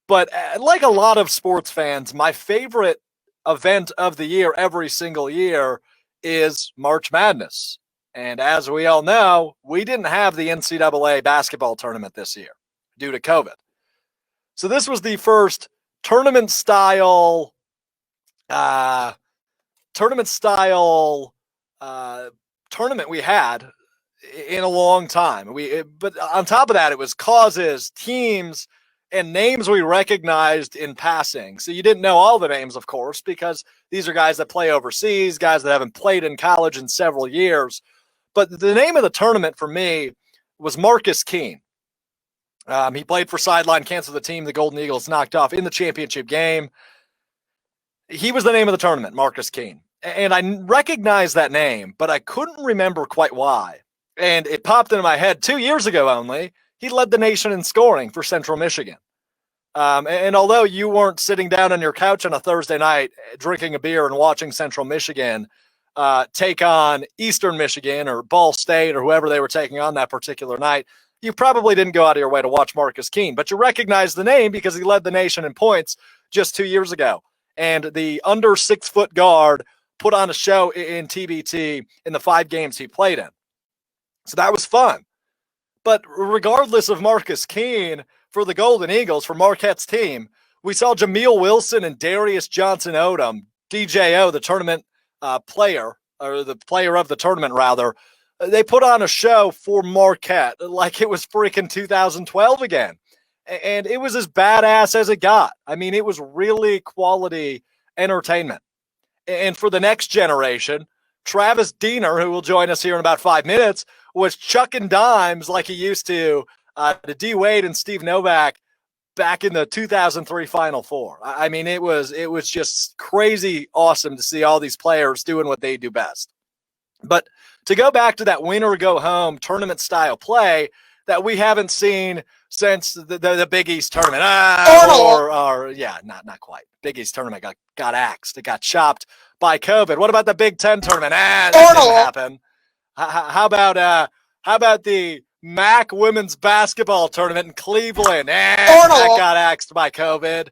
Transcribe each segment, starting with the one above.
But like a lot of sports fans, my favorite event of the year every single year is March Madness. And as we all know, we didn't have the NCAA basketball tournament this year due to COVID. So this was the first tournament style tournament we had in a long time. But on top of that, it was causes, teams, and names we recognized in passing. So you didn't know all the names, of course, because these are guys that play overseas, guys that haven't played in college in several years. But the name of the tournament for me was Marcus Keene. He played for Sideline Cancer, the team the Golden Eagles knocked off in the championship game. He was the name of the tournament, Marcus Keene. And I recognized that name, but I couldn't remember quite why. And it popped into my head 2 years ago only. He led the nation in scoring for Central Michigan. And although you weren't sitting down on your couch on a Thursday night drinking a beer and watching Central Michigan take on Eastern Michigan or Ball State or whoever they were taking on that particular night, you probably didn't go out of your way to watch Marcus Keene. But you recognize the name because he led the nation in points just 2 years ago. And the under 6 foot guard put on a show in TBT in the 5 games he played in. So that was fun. But regardless of Marcus Keene, for the Golden Eagles, for Marquette's team, we saw Jameel Wilson and Darius Johnson-Odom, DJO, the tournament player, or the player of the tournament, rather. They put on a show for Marquette like it was freaking 2012 again. And it was as badass as it got. I mean, it was really quality entertainment. And for the next generation, Travis Diener, who will join us here in about 5 minutes, was chucking dimes like he used to D. Wade and Steve Novak back in the 2003 Final Four. I mean, it was just crazy awesome to see all these players doing what they do best. But to go back to that win or go home tournament style play that we haven't seen since the Big East tournament. Not quite. Big East tournament got axed. It got chopped by COVID. What about the Big Ten tournament? That didn't happen. How about the MAC women's basketball tournament in Cleveland? That got axed by COVID.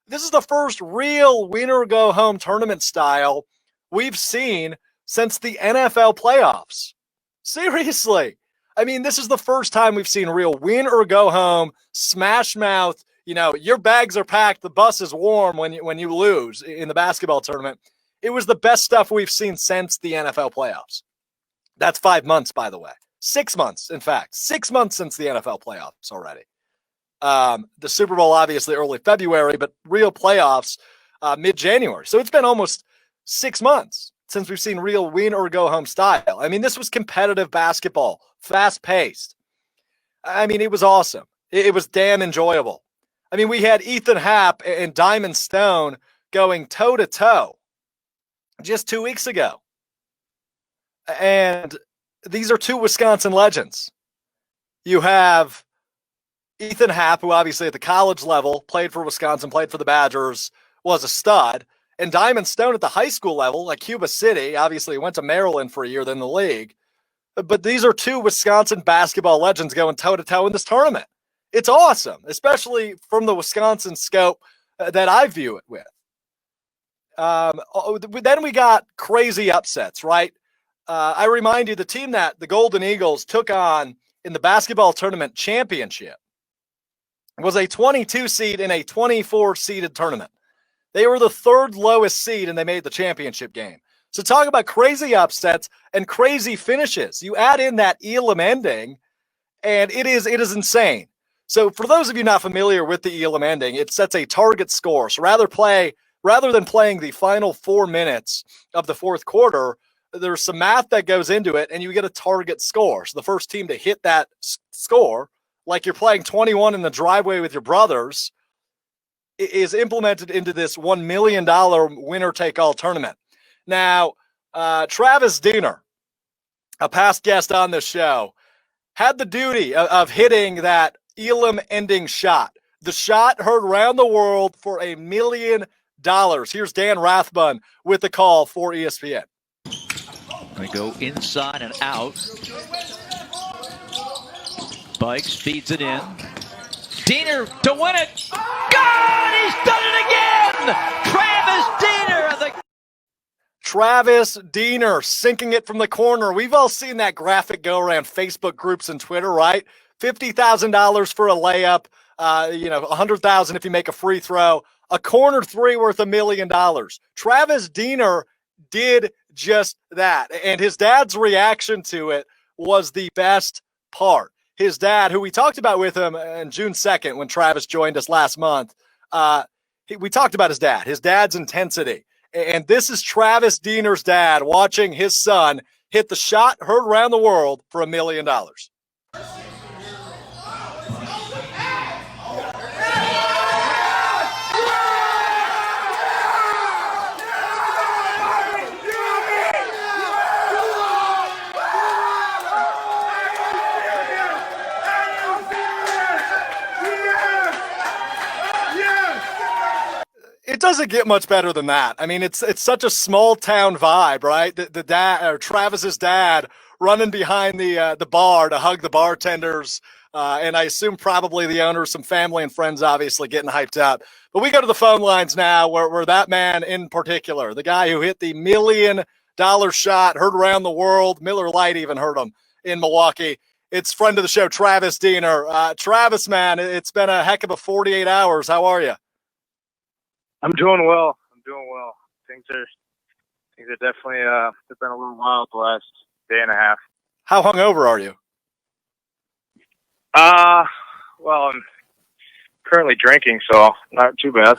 This is the first real win-or-go-home tournament style we've seen since the NFL playoffs. Seriously. I mean, this is the first time we've seen real win-or-go-home, smash mouth. You know, your bags are packed, the bus is warm when you lose in the basketball tournament. It was the best stuff we've seen since the NFL playoffs. That's 5 months, by the way. 6 months, in fact. 6 months since the NFL playoffs already. The Super Bowl, obviously, early February, but real playoffs mid-January. So it's been almost 6 months since we've seen real win-or-go-home style. I mean, this was competitive basketball, fast-paced. I mean, it was awesome. It was damn enjoyable. I mean, we had Ethan Happ and Diamond Stone going toe-to-toe just 2 weeks ago. And these are two Wisconsin legends. You have Ethan Happ, who obviously at the college level played for Wisconsin, played for the Badgers, was a stud. And Diamond Stone at the high school level, like Cuba City, obviously went to Maryland for a year, then the league. But these are two Wisconsin basketball legends going toe-to-toe in this tournament. It's awesome, especially from the Wisconsin scope that I view it with. Then we got crazy upsets, right? I remind you, the team that the Golden Eagles took on in the basketball tournament championship was a 22 seed in a 24 seeded tournament. They were the third lowest seed and they made the championship game. So talk about crazy upsets and crazy finishes. You add in that Elam ending and it is insane. So for those of you not familiar with the Elam ending, it sets a target score. So rather than playing the final 4 minutes of the fourth quarter, there's some math that goes into it and you get a target score. So the first team to hit that score, like you're playing 21 in the driveway with your brothers, is implemented into this $1 million winner-take-all tournament. Now, Travis Diener, a past guest on this show, had the duty of hitting that Elam ending shot. The shot heard around the world for $1 million. Here's Dan Rathbun with the call for ESPN. They go inside and out. Bikes feeds it in. Diener to win it. Got Travis Diener sinking it from the corner. We've all seen that graphic go around Facebook groups and Twitter, right? $50,000 for a layup, $100,000 if you make a free throw, a corner three worth $1 million. Travis Diener did just that. And his dad's reaction to it was the best part. His dad, who we talked about with him on June 2nd when Travis joined us last month, we talked about his dad's intensity. And this is Travis Diener's dad watching his son hit the shot heard around the world for $1 million. It doesn't get much better than that. I mean, it's such a small town vibe, right? The dad, or Travis's dad, running behind the bar to hug the bartenders, and I assume probably the owners, some family and friends, obviously getting hyped up. But we go to the phone lines now, where that man in particular, the guy who hit the $1 million shot, heard around the world, Miller Lite even heard him in Milwaukee. It's friend of the show, Travis Diener. Travis, man, it's been a heck of a 48 hours. How are you? I'm doing well. Things are definitely they've been a little wild the last day and a half. How hungover are you? Well, I'm currently drinking, so not too bad.